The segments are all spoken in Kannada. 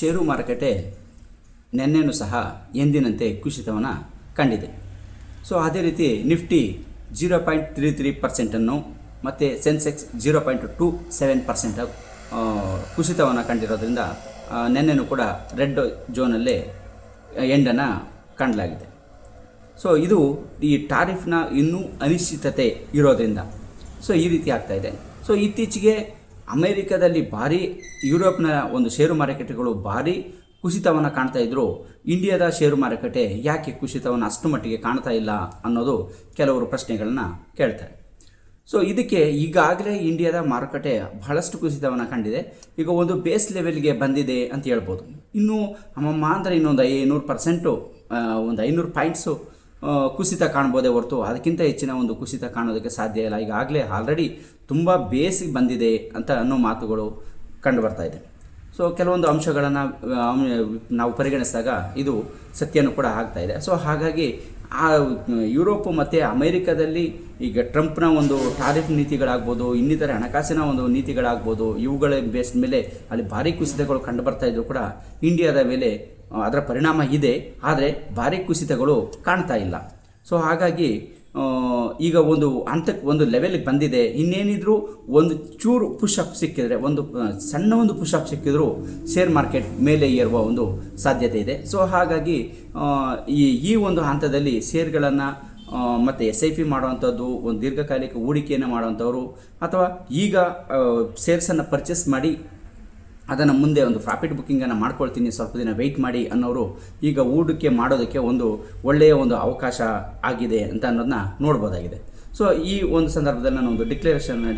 ಷೇರು ಮಾರುಕಟ್ಟೆ ನಿನ್ನೆನೂ ಸಹ ಎಂದಿನಂತೆ ಕುಸಿತವನ್ನು ಕಂಡಿದೆ. ಸೊ ಅದೇ ರೀತಿ ನಿಫ್ಟಿ 0.33% ಮತ್ತು ಸೆನ್ಸೆಕ್ಸ್ 0.27% ಕುಸಿತವನ್ನು ಕಂಡಿರೋದ್ರಿಂದ ನಿನ್ನೆನೂ ಕೂಡ ರೆಡ್ ಝೋನಲ್ಲೇ ಎಂಡನ್ನು ಕಾಣಲಾಗಿದೆ. ಸೊ ಇದು ಈ ಟಾರಿಫ್ನ ಇನ್ನೂ ಅನಿಶ್ಚಿತತೆ ಇರೋದ್ರಿಂದ ಸೊ ಈ ರೀತಿ ಆಗ್ತಾಯಿದೆ. ಸೊ ಇತ್ತೀಚೆಗೆ ಅಮೇರಿಕಾದಲ್ಲಿ ಭಾರಿ, ಯುರೋಪ್ನ ಒಂದು ಷೇರು ಮಾರುಕಟ್ಟೆಗಳು ಭಾರಿ ಕುಸಿತವನ್ನು ಕಾಣ್ತಾ ಇದ್ದರೂ ಇಂಡಿಯಾದ ಷೇರು ಮಾರುಕಟ್ಟೆ ಯಾಕೆ ಕುಸಿತವನ್ನು ಅಷ್ಟು ಮಟ್ಟಿಗೆ ಕಾಣ್ತಾ ಇಲ್ಲ ಅನ್ನೋದು ಕೆಲವರು ಪ್ರಶ್ನೆಗಳನ್ನು ಕೇಳ್ತಾರೆ. ಸೊ ಇದಕ್ಕೆ ಈಗಾಗಲೇ ಇಂಡಿಯಾದ ಮಾರುಕಟ್ಟೆ ಬಹಳಷ್ಟು ಕುಸಿತವನ್ನು ಕಂಡಿದೆ. ಈಗ ಒಂದು ಬೇಸ್ ಲೆವೆಲ್ಗೆ ಬಂದಿದೆ ಅಂತ ಹೇಳ್ಬೋದು. ಇನ್ನೂ ಅಮ್ಮಮ್ಮ ಅಂದರೆ ಇನ್ನೊಂದು 500%, ಒಂದು 500 ಪಾಯಿಂಟ್ಸು ಕುಸಿತ ಕಾಣ್ಬೋದೇ ಹೊರತು ಅದಕ್ಕಿಂತ ಹೆಚ್ಚಿನ ಒಂದು ಕುಸಿತ ಕಾಣೋದಕ್ಕೆ ಸಾಧ್ಯ ಇಲ್ಲ. ಈಗಾಗಲೇ ಆಲ್ರೆಡಿ ತುಂಬ ಬೇಸಿಗೆ ಬಂದಿದೆ ಅಂತ ಅನ್ನೋ ಮಾತುಗಳು ಕಂಡು ಬರ್ತಾ ಇದೆ. ಸೊ ಕೆಲವೊಂದು ಅಂಶಗಳನ್ನು ನಾವು ಪರಿಗಣಿಸಿದಾಗ ಇದು ಸತ್ಯನೂ ಕೂಡ ಆಗ್ತಾಯಿದೆ. ಸೊ ಹಾಗಾಗಿ ಆ ಯುರೋಪ್ ಮತ್ತು ಅಮೇರಿಕಾದಲ್ಲಿ ಈಗ ಟ್ರಂಪ್ನ ಒಂದು ಟಾರಿಫ್ ನೀತಿಗಳಾಗ್ಬೋದು, ಇನ್ನಿತರ ಹಣಕಾಸಿನ ಒಂದು ನೀತಿಗಳಾಗ್ಬೋದು, ಇವುಗಳ ಬೇಸ್ ಮೇಲೆ ಅಲ್ಲಿ ಭಾರಿ ಕುಸಿತಗಳು ಕಂಡು ಬರ್ತಾ ಇದ್ದರೂ ಕೂಡ ಇಂಡಿಯಾದ ಮೇಲೆ ಅದರ ಪರಿಣಾಮ ಇದೆ, ಆದರೆ ಭಾರಿ ಕುಸಿತಗಳು ಕಾಣ್ತಾ ಇಲ್ಲ. ಸೊ ಹಾಗಾಗಿ ಈಗ ಒಂದು ಹಂತಕ್ಕೆ, ಒಂದು ಲೆವೆಲ್ಗೆ ಬಂದಿದೆ. ಇನ್ನೇನಿದ್ರೂ ಒಂದು ಚೂರು ಪುಷಪ್ ಸಿಕ್ಕಿದರೆ, ಒಂದು ಸಣ್ಣ ಒಂದು ಪುಷಪ್ ಸಿಕ್ಕಿದ್ರೂ ಶೇರ್ ಮಾರ್ಕೆಟ್ ಮೇಲೆ ಏರುವ ಒಂದು ಸಾಧ್ಯತೆ ಇದೆ. ಸೊ ಹಾಗಾಗಿ ಈ ಒಂದು ಹಂತದಲ್ಲಿ ಶೇರ್ಗಳನ್ನು ಮತ್ತು SIP ಮಾಡುವಂಥದ್ದು, ಒಂದು ದೀರ್ಘಕಾಲಿಕ ಹೂಡಿಕೆಯನ್ನು ಮಾಡುವಂಥವ್ರು, ಅಥವಾ ಈಗ ಶೇರ್ಸನ್ನು ಪರ್ಚೇಸ್ ಮಾಡಿ ಅದನ್ನು ಮುಂದೆ ಒಂದು ಪ್ರಾಫಿಟ್ ಬುಕ್ಕಿಂಗನ್ನು ಮಾಡ್ಕೊಳ್ತೀನಿ, ಸ್ವಲ್ಪ ದಿನ ವೆಯ್ಟ್ ಮಾಡಿ ಅನ್ನೋರು ಈಗ ಹೂಡಿಕೆ ಮಾಡೋದಕ್ಕೆ ಒಂದು ಒಳ್ಳೆಯ ಒಂದು ಅವಕಾಶ ಆಗಿದೆ ಅಂತ ಅನ್ನೋದನ್ನ ನೋಡ್ಬೋದಾಗಿದೆ. ಸೊ ಈ ಒಂದು ಸಂದರ್ಭದಲ್ಲಿ ನಾನು ಒಂದು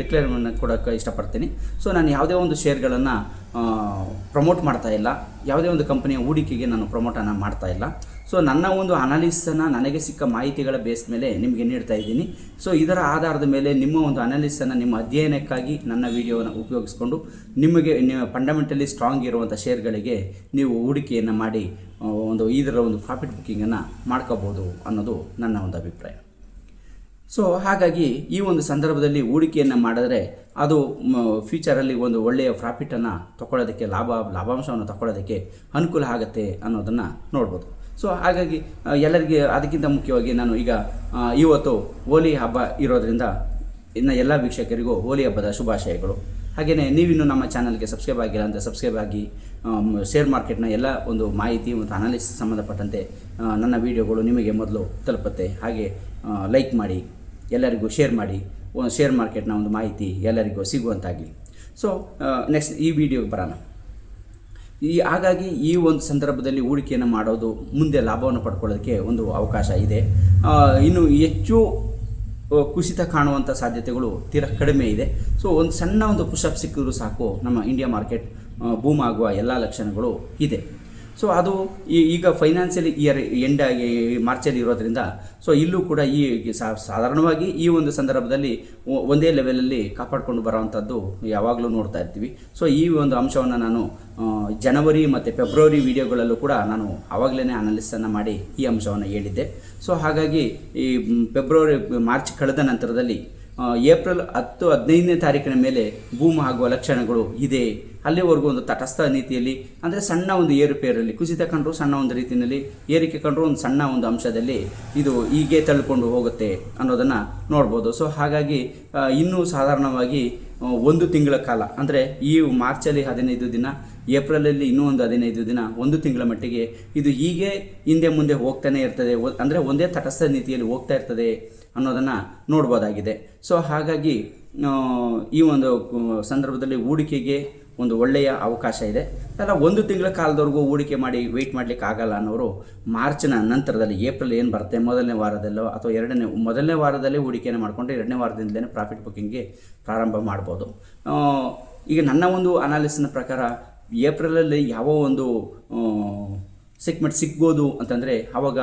ಡಿಕ್ಲೇರನ್ನು ಕೊಡೋಕ್ಕೆ ಇಷ್ಟಪಡ್ತೀನಿ. ಸೊ ನಾನು ಯಾವುದೇ ಒಂದು ಶೇರ್ಗಳನ್ನು ಪ್ರಮೋಟ್ ಮಾಡ್ತಾ ಇಲ್ಲ, ಯಾವುದೇ ಒಂದು ಕಂಪನಿಯ ಹೂಡಿಕೆಗೆ ನಾನು ಪ್ರಮೋಟನ್ನು ಮಾಡ್ತಾ ಇಲ್ಲ. ಸೊ ನನ್ನ ಒಂದು ಅನಾಲಿಸನ್ನು, ನನಗೆ ಸಿಕ್ಕ ಮಾಹಿತಿಗಳ ಬೇಸ್ ಮೇಲೆ ನಿಮಗೆ ನೀಡ್ತಾ ಇದ್ದೀನಿ. ಸೊ ಇದರ ಆಧಾರದ ಮೇಲೆ ನಿಮ್ಮ ಒಂದು ಅನಾಲಿಸನ್ನು, ನಿಮ್ಮ ಅಧ್ಯಯನಕ್ಕಾಗಿ ನನ್ನ ವಿಡಿಯೋವನ್ನು ಉಪಯೋಗಿಸ್ಕೊಂಡು ನಿಮಗೆ ಫಂಡಮೆಂಟಲಿ ಸ್ಟ್ರಾಂಗ್ ಇರುವಂಥ ಶೇರ್ಗಳಿಗೆ ನೀವು ಹೂಡಿಕೆಯನ್ನು ಮಾಡಿ ಇದರ ಒಂದು ಪ್ರಾಫಿಟ್ ಬುಕ್ಕಿಂಗನ್ನು ಮಾಡ್ಕೋಬೋದು ಅನ್ನೋದು ನನ್ನ ಒಂದು ಅಭಿಪ್ರಾಯ. ಸೊ ಹಾಗಾಗಿ ಈ ಒಂದು ಸಂದರ್ಭದಲ್ಲಿ ಹೂಡಿಕೆಯನ್ನು ಮಾಡಿದ್ರೆ ಅದು ಫ್ಯೂಚರಲ್ಲಿ ಒಂದು ಒಳ್ಳೆಯ ಪ್ರಾಫಿಟನ್ನು ತಗೊಳ್ಳೋದಕ್ಕೆ, ಲಾಭಾಂಶವನ್ನು ತಗೊಳ್ಳೋದಕ್ಕೆ ಅನುಕೂಲ ಆಗುತ್ತೆ ಅನ್ನೋದನ್ನು ನೋಡ್ಬೋದು. ಸೊ ಹಾಗಾಗಿ ಎಲ್ಲರಿಗೆ, ಅದಕ್ಕಿಂತ ಮುಖ್ಯವಾಗಿ ನಾನು ಈಗ ಇವತ್ತು ಹೋಲಿ ಹಬ್ಬ ಇರೋದರಿಂದ ಇನ್ನು ಎಲ್ಲ ವೀಕ್ಷಕರಿಗೂ ಹೋಲಿ ಹಬ್ಬದ ಶುಭಾಶಯಗಳು. ಹಾಗೆಯೇ ನೀವಿನ್ನೂ ನಮ್ಮ ಚಾನಲ್ಗೆ ಸಬ್ಸ್ಕ್ರೈಬ್ ಆಗಿಲ್ಲ ಅಂತ ಸಬ್ಸ್ಕ್ರೈಬ್ ಆಗಿ ಶೇರ್ ಮಾರ್ಕೆಟ್ನ ಎಲ್ಲ ಒಂದು ಮಾಹಿತಿ ಮತ್ತು ಅನಾಲಿಸಿಸ್ ಸಂಬಂಧಪಟ್ಟಂತೆ ನನ್ನ ವಿಡಿಯೋಗಳು ನಿಮಗೆ ಮೊದಲು ತಲುಪುತ್ತೆ. ಹಾಗೆ ಲೈಕ್ ಮಾಡಿ, ಎಲ್ಲರಿಗೂ ಶೇರ್ ಮಾಡಿ, ಶೇರ್ ಮಾರ್ಕೆಟ್ನ ಒಂದು ಮಾಹಿತಿ ಎಲ್ಲರಿಗೂ ಸಿಗುವಂತಾಗಲಿ. ಸೊ ನೆಕ್ಸ್ಟ್ ಈ ವಿಡಿಯೋಗೆ ಬರೋಣ. ಹಾಗಾಗಿ ಈ ಒಂದು ಸಂದರ್ಭದಲ್ಲಿ ಹೂಡಿಕೆಯನ್ನು ಮಾಡೋದು ಮುಂದೆ ಲಾಭವನ್ನು ಪಡ್ಕೊಳ್ಳೋದಕ್ಕೆ ಒಂದು ಅವಕಾಶ ಇದೆ. ಇನ್ನು ಹೆಚ್ಚು ಕುಸಿತ ಕಾಣುವಂಥ ಸಾಧ್ಯತೆಗಳು ತೀರಾ ಕಡಿಮೆ ಇದೆ. ಸೊ ಒಂದು ಸಣ್ಣ ಒಂದು ಪುಷಪ್ ಸಿಕ್ಕಿದ್ರೂ ಸಾಕು, ನಮ್ಮ ಇಂಡಿಯಾ ಮಾರ್ಕೆಟ್ ಬೂಮ್ ಆಗುವ ಎಲ್ಲ ಲಕ್ಷಣಗಳು ಇದೆ. ಸೊ ಅದು ಈಗ ಫೈನಾನ್ಷಿಯಲ್ ಇಯರ್ ಎಂಡ್ ಆಗಿ ಮಾರ್ಚಲ್ಲಿ ಇರೋದ್ರಿಂದ ಸೊ ಇಲ್ಲೂ ಕೂಡ ಈ ಸಾಧಾರಣವಾಗಿ ಈ ಒಂದು ಸಂದರ್ಭದಲ್ಲಿ ಒಂದೇ ಲೆವೆಲಲ್ಲಿ ಕಾಪಾಡಿಕೊಂಡು ಬರೋವಂಥದ್ದು ಯಾವಾಗಲೂ ನೋಡ್ತಾ ಇರ್ತೀವಿ. ಸೊ ಈ ಒಂದು ಅಂಶವನ್ನು ನಾನು ಜನವರಿ ಮತ್ತು ಫೆಬ್ರವರಿ ವಿಡಿಯೋಗಳಲ್ಲೂ ಕೂಡ ನಾನು ಆವಾಗಲೇ ಅನಾಲಿಸನ್ನು ಮಾಡಿ ಈ ಅಂಶವನ್ನು ಹೇಳಿದ್ದೆ. ಸೊ ಹಾಗಾಗಿ ಈ ಮಾರ್ಚ್ ಕಳೆದ ನಂತರದಲ್ಲಿ ಏಪ್ರಿಲ್ 10-15ನೇ ತಾರೀಕಿನ ಮೇಲೆ ಬೂಮ್ ಆಗುವ ಲಕ್ಷಣಗಳು ಇದೆ. ಅಲ್ಲಿವರೆಗೂ ಒಂದು ತಟಸ್ಥ ನೀತಿಯಲ್ಲಿ, ಅಂದರೆ ಸಣ್ಣ ಒಂದು ಏರುಪೇರಲ್ಲಿ, ಕುಸಿತ ಕಂಡರೂ ಸಣ್ಣ ಒಂದು ರೀತಿಯಲ್ಲಿ, ಏರಿಕೆ ಕಂಡರೂ ಒಂದು ಸಣ್ಣ ಒಂದು ಅಂಶದಲ್ಲಿ ಇದು ಹೀಗೆ ತಳ್ಕೊಂಡು ಹೋಗುತ್ತೆ ಅನ್ನೋದನ್ನು ನೋಡ್ಬೋದು. ಸೊ ಹಾಗಾಗಿ ಇನ್ನೂ ಸಾಧಾರಣವಾಗಿ ಒಂದು ತಿಂಗಳ ಕಾಲ, ಅಂದರೆ ಈ ಮಾರ್ಚಲ್ಲಿ 15 ದಿನ, ಏಪ್ರಿಲಲ್ಲಿ ಇನ್ನೂ ಒಂದು 15 ದಿನ, ಒಂದು ತಿಂಗಳ ಮಟ್ಟಿಗೆ ಇದು ಹೀಗೆ ಹಿಂದೆ ಮುಂದೆ ಹೋಗ್ತಾನೆ ಇರ್ತದೆ, ಅಂದರೆ ಒಂದೇ ತಟಸ್ಥ ನೀತಿಯಲ್ಲಿ ಹೋಗ್ತಾ ಇರ್ತದೆ ಅನ್ನೋದನ್ನು ನೋಡ್ಬೋದಾಗಿದೆ. ಸೊ ಹಾಗಾಗಿ ಈ ಒಂದು ಸಂದರ್ಭದಲ್ಲಿ ಹೂಡಿಕೆಗೆ ಒಂದು ಒಳ್ಳೆಯ ಅವಕಾಶ ಇದೆ. ಎಲ್ಲ ಒಂದು ತಿಂಗಳ ಕಾಲದವರೆಗೂ ಹೂಡಿಕೆ ಮಾಡಿ ವೆಯ್ಟ್ ಮಾಡಲಿಕ್ಕೆ ಆಗಲ್ಲ ಅನ್ನೋರು ಮಾರ್ಚ್ನ ನಂತರದಲ್ಲಿ, ಏಪ್ರಿಲ್ ಏನು ಬರುತ್ತೆ ಮೊದಲನೇ ವಾರದಲ್ಲೋ ಅಥವಾ ಮೊದಲನೇ ವಾರದಲ್ಲೇ ಹೂಡಿಕೆಯನ್ನು ಮಾಡಿಕೊಂಡ್ರೆ 2ನೇ ವಾರದಿಂದಲೇ ಪ್ರಾಫಿಟ್ ಬುಕ್ಕಿಂಗ್ಗೆ ಪ್ರಾರಂಭ ಮಾಡ್ಬೋದು. ಈಗ ನನ್ನ ಒಂದು ಅನಾಲಿಸಿನ ಪ್ರಕಾರ ಏಪ್ರಿಲಲ್ಲಿ ಯಾವ ಒಂದು ಸೆಗ್ಮೆಂಟ್ ಸಿಗ್ಬೋದು ಅಂತಂದರೆ ಆವಾಗ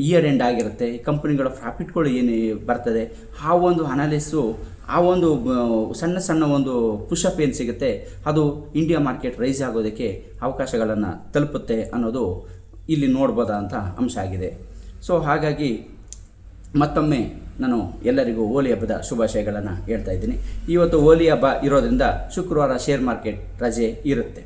ಇಯರ್ ಎಂಡ್ ಆಗಿರುತ್ತೆ, ಕಂಪನಿಗಳ ಪ್ರಾಫಿಟ್ಗಳು ಏನು ಬರ್ತದೆ, ಆ ಒಂದು ಅನಾಲಿಸು, ಆ ಒಂದು ಸಣ್ಣ ಒಂದು ಪುಷಪ್ ಏನು ಸಿಗುತ್ತೆ ಅದು ಇಂಡಿಯಾ ಮಾರ್ಕೆಟ್ ರೈಸ್ ಆಗೋದಕ್ಕೆ ಅವಕಾಶಗಳನ್ನು ತಲುಪುತ್ತೆ ಅನ್ನೋದು ಇಲ್ಲಿ ನೋಡ್ಬೋದಂಥ ಅಂಶ ಆಗಿದೆ. ಸೊ ಹಾಗಾಗಿ ಮತ್ತೊಮ್ಮೆ ನಾನು ಎಲ್ಲರಿಗೂ ಹೋಲಿ ಹಬ್ಬದ ಶುಭಾಶಯಗಳನ್ನು ಹೇಳ್ತಾ ಇದ್ದೀನಿ. ಇವತ್ತು ಹೋಲಿ ಹಬ್ಬ ಇರೋದ್ರಿಂದ ಶುಕ್ರವಾರ ಶೇರ್ ಮಾರ್ಕೆಟ್ ರಜೆ ಇರುತ್ತೆ.